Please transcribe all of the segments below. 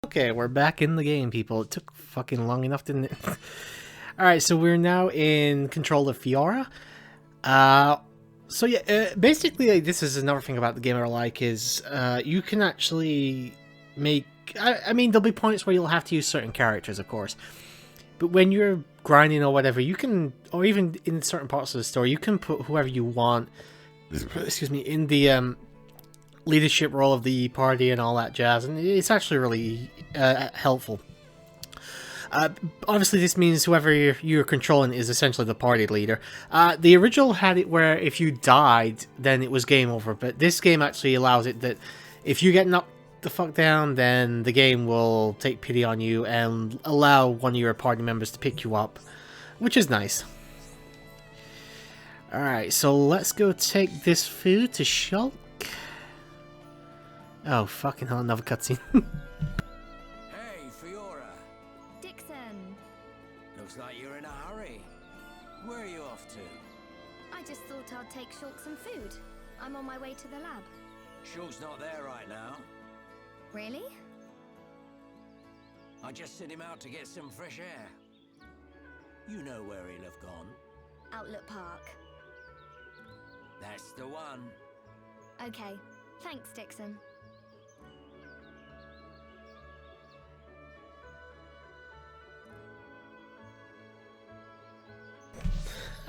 Okay, we're back in the game, people. It took fucking long enough, didn't it? Alright, so we're now in control of Fiora. Basically, like, this is another thing about the game I like, is you can actually make... I mean, there'll be points where you'll have to use certain characters, of course. But when you're grinding or whatever, you can... Or even in certain parts of the story, you can put whoever you want, excuse me, in the... leadership role of the party and all that jazz, and it's actually really helpful. Obviously, this means whoever you're controlling is essentially the party leader. The original had it where if you died, then it was game over, but this game actually allows it that if you get knocked the fuck down, then the game will take pity on you and allow one of your party members to pick you up, which is nice. Alright, so let's go take this food to Shulk. Oh, fucking hell, another cutscene. Hey, Fiora. Dixon! Looks like you're in a hurry. Where are you off to? I just thought I'd take Shulk some food. I'm on my way to the lab. Shulk's not there right now. Really? I just sent him out to get some fresh air. You know where he'll have gone. Outlook Park. That's the one. Okay. Thanks, Dixon.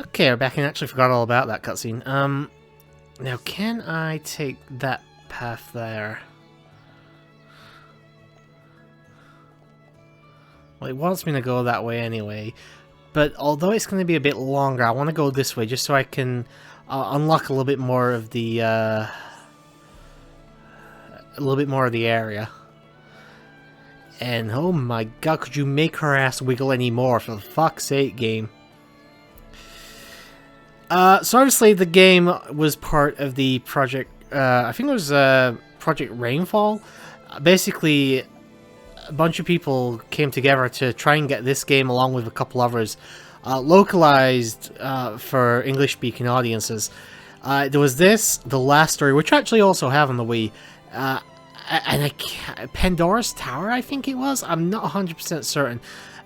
Okay, we're back and actually forgot all about that cutscene. Now can I take that path there? Well, it wants me to go that way anyway, but although it's going to be a bit longer, I want to go this way just so I can unlock a little bit more of the area. And oh my god, could you make her ass wiggle anymore, for fuck's sake, game. So obviously the game was part of the project, I think it was Project Rainfall. Basically, a bunch of people came together to try and get this game, along with a couple others, localized for English-speaking audiences. There was this, The Last Story, which I actually also have on the Wii, and Pandora's Tower, I think it was? I'm not 100% certain.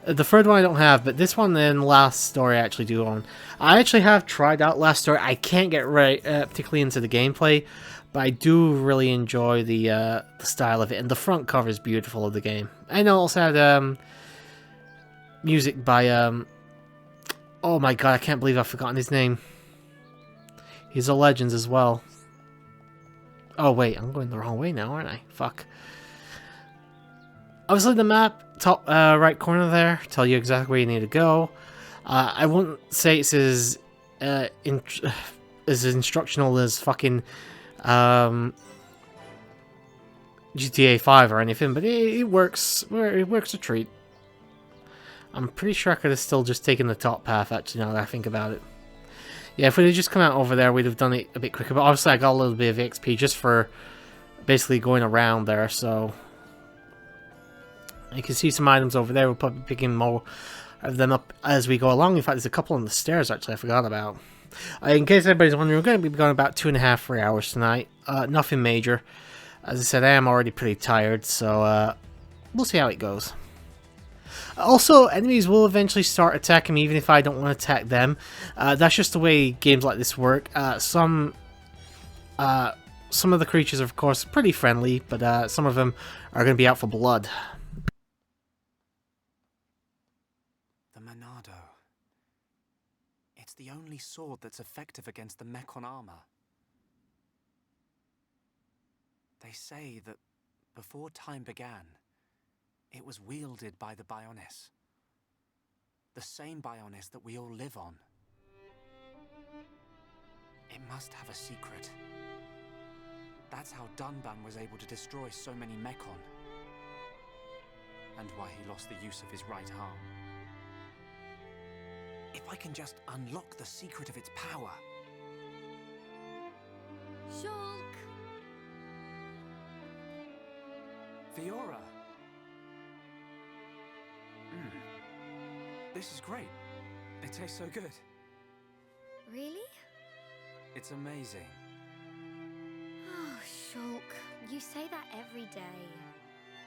The third one I don't have, but this one and Last Story I actually do own. I actually have tried out Last Story. I can't get particularly into the gameplay, but I do really enjoy the style of it, and the front cover is beautiful of the game. And it also had music by oh my god, I can't believe I've forgotten his name. He's a Legends as well. Oh wait, I'm going the wrong way now, aren't I? Fuck. Obviously the map, top right corner there, tell you exactly where you need to go. I wouldn't say it's as instructional as fucking GTA 5 or anything, but it works. It works a treat. I'm pretty sure I could have still just taken the top path, actually, now that I think about it. Yeah, if we'd have just come out over there, we'd have done it a bit quicker, but obviously I got a little bit of XP just for basically going around there, so... You can see some items over there. We'll probably be picking more of them up as we go along. In fact, there's a couple on the stairs, actually, I forgot about. In case anybody's wondering, we're going to be going about 2.5 3 hours tonight. Nothing major. As I said, I am already pretty tired, so we'll see how it goes. Also, enemies will eventually start attacking me, even if I don't want to attack them. That's just the way games like this work. Some of the creatures are, of course, pretty friendly, but some of them are going to be out for blood. The only sword that's effective against the Mechon armor. They say that before time began, it was wielded by the Bionis. The same Bionis that we all live on. It must have a secret. That's how Dunban was able to destroy so many Mechon. And why he lost the use of his right arm. If I can just unlock the secret of its power. Shulk! Fiora! This is great. It tastes so good. Really? It's amazing. Oh, Shulk, you say that every day.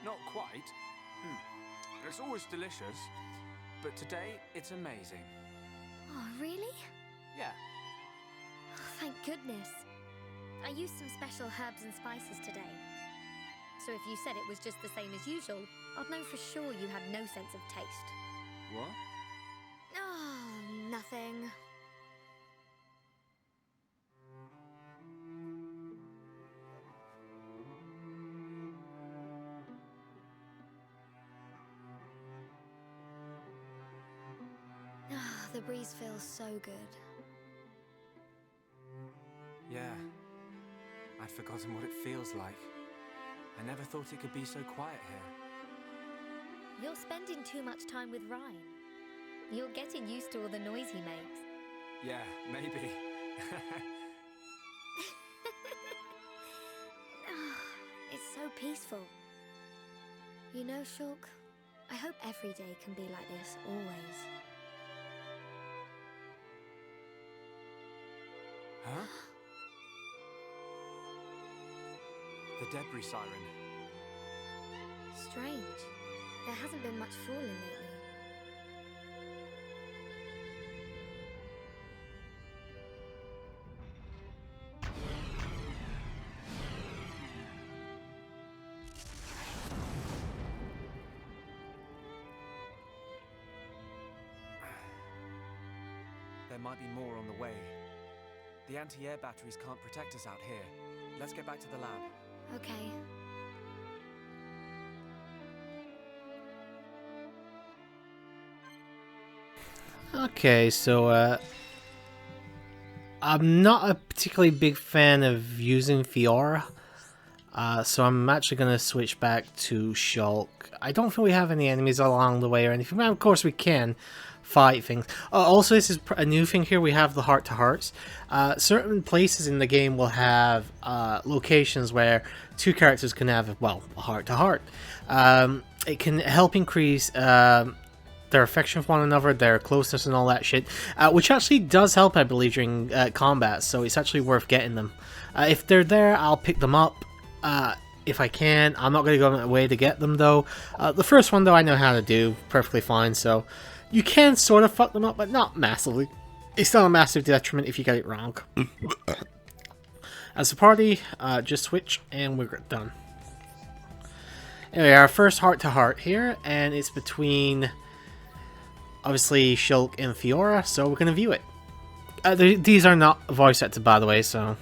Not quite. It's always delicious, but today it's amazing. Oh, really? Yeah. Oh, thank goodness. I used some special herbs and spices today. So if you said it was just the same as usual, I'd know for sure you had no sense of taste. What? Oh, nothing. Ah, the breeze feels so good. Yeah. I'd forgotten what it feels like. I never thought it could be so quiet here. You're spending too much time with Ryan. You're getting used to all the noise he makes. Yeah, maybe. Ah, it's so peaceful. You know, Shulk, I hope every day can be like this, always. Huh? The debris siren. Strange. There hasn't been much falling lately. There might be more on the way. The anti-air batteries can't protect us out here. Let's get back to the lab. Okay. Okay, so I'm not a particularly big fan of using Fiora, so I'm actually going to switch back to Shulk. I don't think we have any enemies along the way or anything, but of course we can fight things. Also, this is a new thing here, we have the heart-to-hearts. Certain places in the game will have locations where two characters can have, well, a heart-to-heart. It can help increase their affection for one another, their closeness and all that shit, which actually does help, I believe, during combat, so it's actually worth getting them. If they're there, I'll pick them up if I can. I'm not going to go my way to get them, though. The first one, though, I know how to do perfectly fine, so you can sort of fuck them up, but not massively. It's not a massive detriment if you get it wrong. As a party, just switch and we're done. Anyway, our first heart-to-heart here, and it's between obviously Shulk and Fiora, so we're going to view it. These are not voice acted, by the way, so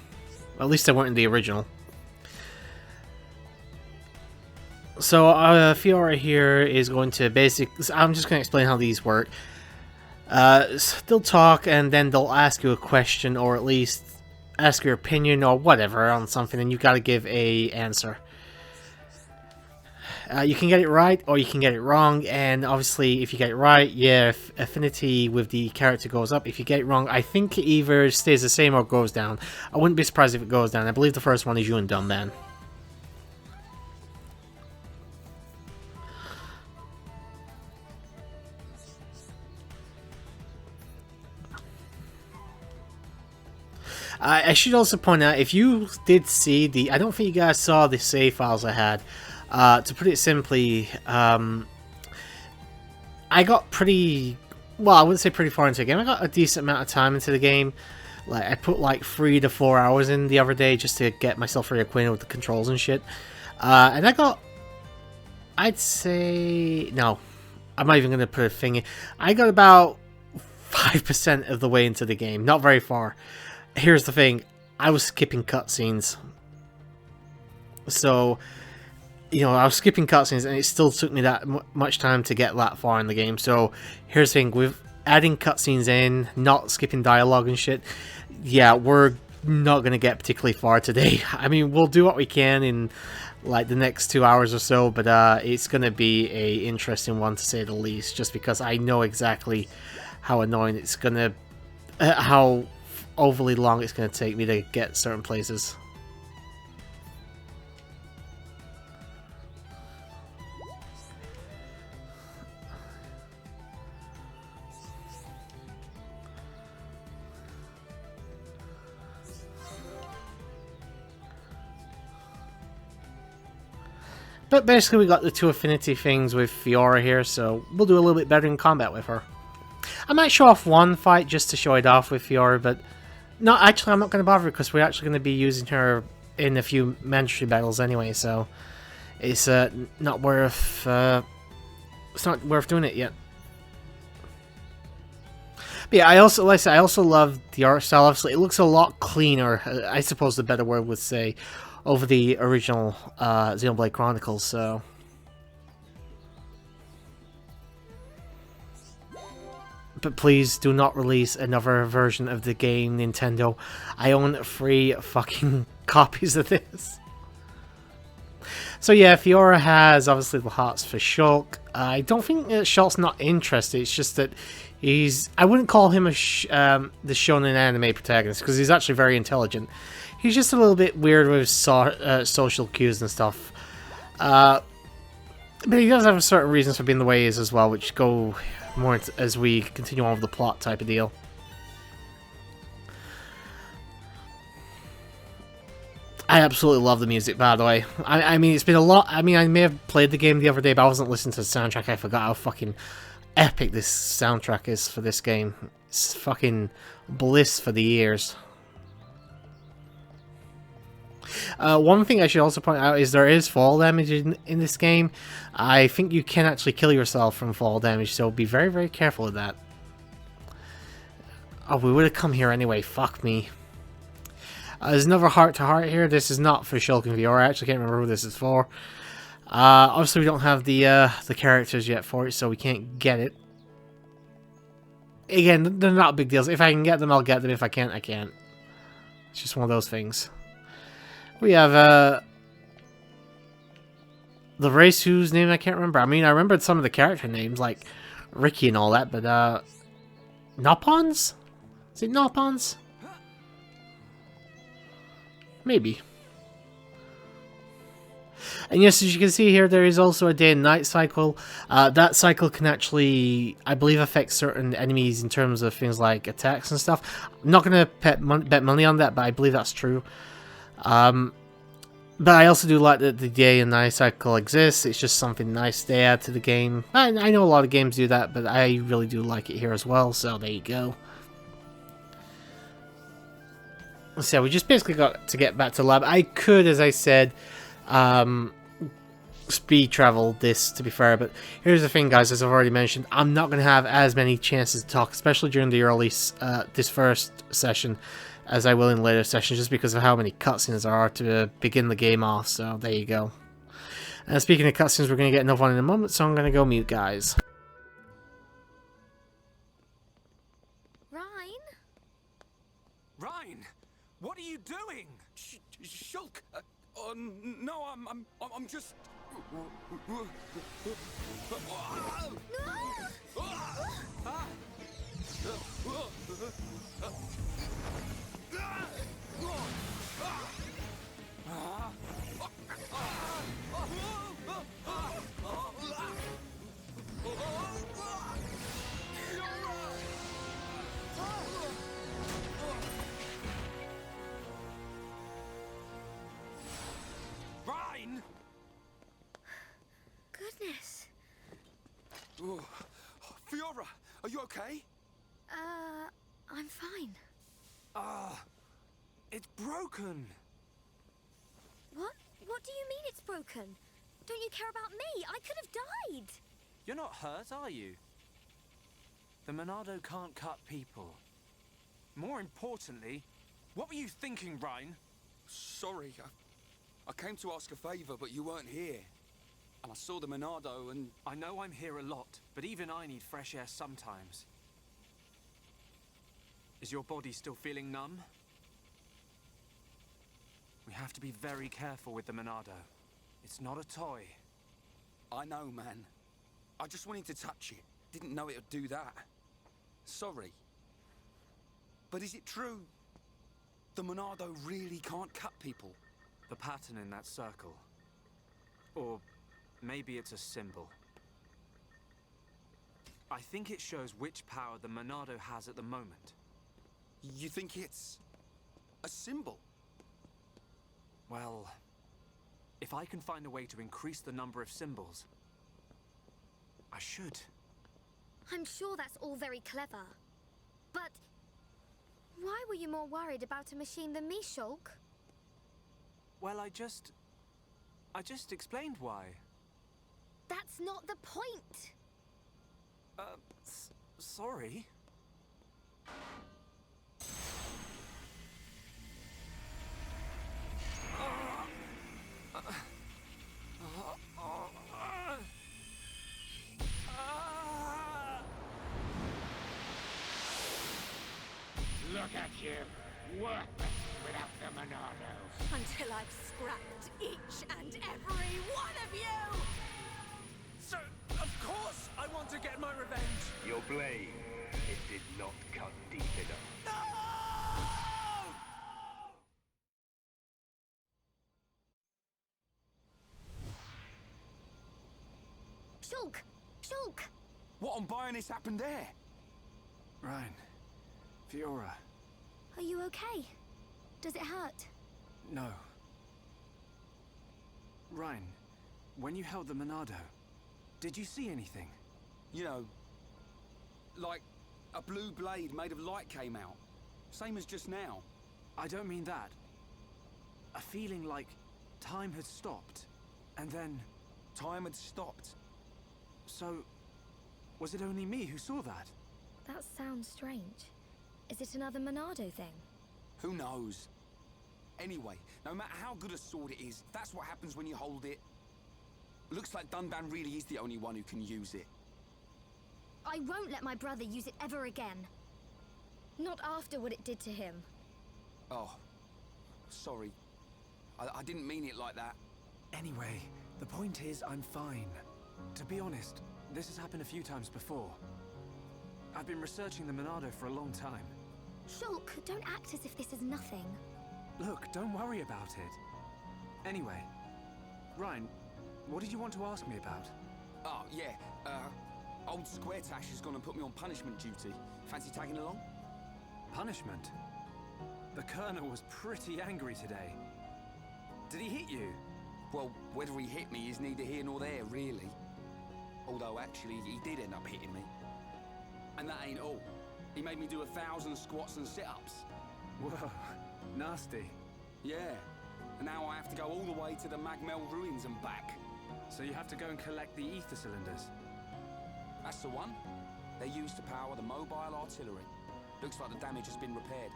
at least they weren't in the original. So Fiora here is going to I'm just going to explain how these work. They'll talk and then they'll ask you a question, or at least ask your opinion or whatever on something, and you've got to give a answer. You can get it right or you can get it wrong, and obviously if you get it right, your affinity with the character goes up. If you get it wrong, I think it either stays the same or goes down. I wouldn't be surprised if it goes down. I believe the first one is you and Dumb Man. I should also point out, if you did see the... I don't think you guys saw the save files I had. To put it simply, I got pretty... Well, I wouldn't say pretty far into the game. I got a decent amount of time into the game. Like, I put like 3 to 4 hours in the other day just to get myself reacquainted with the controls and shit. And I got... I'd say... No. I'm not even going to put a thing in. I got about 5% of the way into the game. Not very far. Here's the thing, I was skipping cutscenes. So, you know, I was skipping cutscenes and it still took me that much time to get that far in the game. So, here's the thing, with adding cutscenes in, not skipping dialogue and shit, yeah, we're not going to get particularly far today. I mean, we'll do what we can in, like, the next 2 hours or so, but it's going to be a interesting one to say the least, just because I know exactly how annoying it's going to... how overly long it's going to take me to get certain places. But basically we got the two affinity things with Fiora here, so we'll do a little bit better in combat with her. I might show off one fight just to show it off with Fiora, but no, actually I'm not going to bother because we're actually going to be using her in a few mandatory battles anyway, so it's not worth doing it yet. But yeah, I also, like I said, I also love the art style. Obviously, it looks a lot cleaner, I suppose the better word would say, over the original Xenoblade Chronicles, so... But please do not release another version of the game, Nintendo. I own 3 fucking copies of this. So yeah, Fiora has obviously the hearts for Shulk. I don't think Shulk's not interested, it's just that he's... I wouldn't call him the shonen anime protagonist, because he's actually very intelligent. He's just a little bit weird with social cues and stuff. But he does have certain reasons for being the way he is as well, which go more as we continue on with the plot type of deal. I absolutely love the music, by the way. I mean, it's been a lot... I mean, I may have played the game the other day, but I wasn't listening to the soundtrack. I forgot how fucking epic this soundtrack is for this game. It's fucking bliss for the ears. One thing I should also point out is there is fall damage in this game. I think you can actually kill yourself from fall damage, so be very, very careful of that. Oh, we would have come here anyway. Fuck me. There's another heart-to-heart here. This is not for Shulk and Fiora. I actually can't remember who this is for. Obviously, we don't have the characters yet for it, so we can't get it. Again, they're not big deals. If I can get them, I'll get them. If I can't, I can't. It's just one of those things. We have the race whose name I can't remember. I mean, I remembered some of the character names, like Ricky and all that, but Nopons? Is it Nopons? Maybe. And yes, as you can see here, there is also a day and night cycle. That cycle can actually, I believe, affect certain enemies in terms of things like attacks and stuff. I'm not going to bet money on that, but I believe that's true. But I also do like that the day and night cycle exists. It's just something nice they add to the game. I know a lot of games do that, but I really do like it here as well, so there you go. So we just basically got to get back to lab. I could, as I said, speed travel this, to be fair, but here's the thing, guys, as I've already mentioned, I'm not going to have as many chances to talk, especially during the early, this first session, as I will in later sessions, just because of how many cutscenes there are to begin the game off, so there you go. And speaking of cutscenes, we're going to get another one in a moment, so I'm going to go mute, guys. Rhine, what are you doing? Shulk, no, I'm just... Rhine! Goodness. Oh, Fiora, are you okay? I'm fine. It's broken. What? What do you mean it's broken? Don't you care about me? I could have died. You're not hurt, are you? The Monado can't cut people. More importantly, what were you thinking, Rhine? Sorry, I came to ask a favor, but you weren't here. And I saw the Monado and... I know I'm here a lot, but even I need fresh air sometimes. Is your body still feeling numb? We have to be very careful with the Monado. It's not a toy. I know, man. I just wanted to touch it. Didn't know it would do that. Sorry. But is it true? The Monado really can't cut people? The pattern in that circle. Or maybe it's a symbol. I think it shows which power the Monado has at the moment. You think it's... a symbol? Well, If I can find a way to increase the number of symbols, I should. I'm sure that's all very clever. But why were you more worried about a machine than me, Shulk? Well, I just explained why. That's not the point! Sorry. Look at you, worthless without the Monado. Until I've scrapped each and every one of you! So, of course, I want to get my revenge. Your blade, it did not cut deep enough. No! Shulk! Shulk! What on Bionis happened there? Ryan, Fiora, Are you okay? Does it hurt? no. Ryan, when you held the Monado, did you see anything? You know, like a blue blade made of light came out. Same as just now. I don't mean that. A feeling like time had stopped, and then... Time had stopped. So, was it only me who saw that? That sounds strange. Is it another Monado thing? Who knows? Anyway, no matter how good a sword it is, that's what happens when you hold it. Looks like Dunban really is the only one who can use it. I won't let my brother use it ever again. Not after what it did to him. Oh, sorry. I didn't mean it like that. Anyway, the point is I'm fine. To be honest, this has happened a few times before. I've been researching the Monado for a long time. Shulk, don't act as if this is nothing. Look, don't worry about it. Anyway, Ryan, what did you want to ask me about? Oh, yeah. Old Squaretash has gone and put me on punishment duty. Fancy tagging along? Punishment? The Colonel was pretty angry today. Did he hit you? Well, whether he hit me is neither here nor there, really. Although, actually, he did end up hitting me. And that ain't all. He made me do 1,000 squats and sit-ups. Whoa, nasty. Yeah. And now I have to go all the way to the Magmel ruins and back. So you have to go and collect the ether cylinders? That's the one. They're used to power the mobile artillery. Looks like the damage has been repaired.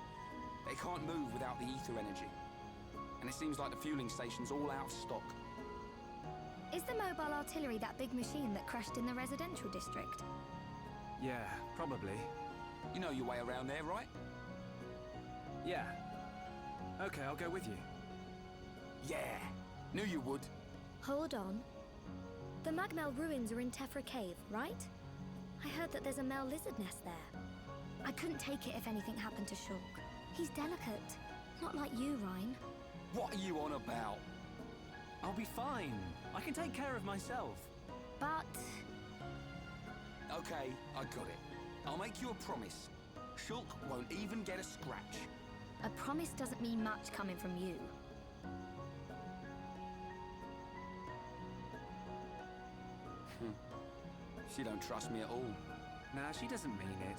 They can't move without the ether energy. And it seems like the fueling station's all out of stock. Is the mobile artillery that big machine that crashed in the residential district? Yeah, probably. You know your way around there, right? Yeah. Okay, I'll go with you. Yeah. Knew you would. Hold on. The Magmel ruins are in Tephra Cave, right? I heard that there's a Mel lizard nest there. I couldn't take it if anything happened to Shulk. He's delicate. Not like you, Ryan. What are you on about? I'll be fine. I can take care of myself. But... Okay, I got it. I'll make you a promise. Shulk won't even get a scratch. a promise doesn't mean much coming from you. She don't trust me at all. Nah, she doesn't mean it.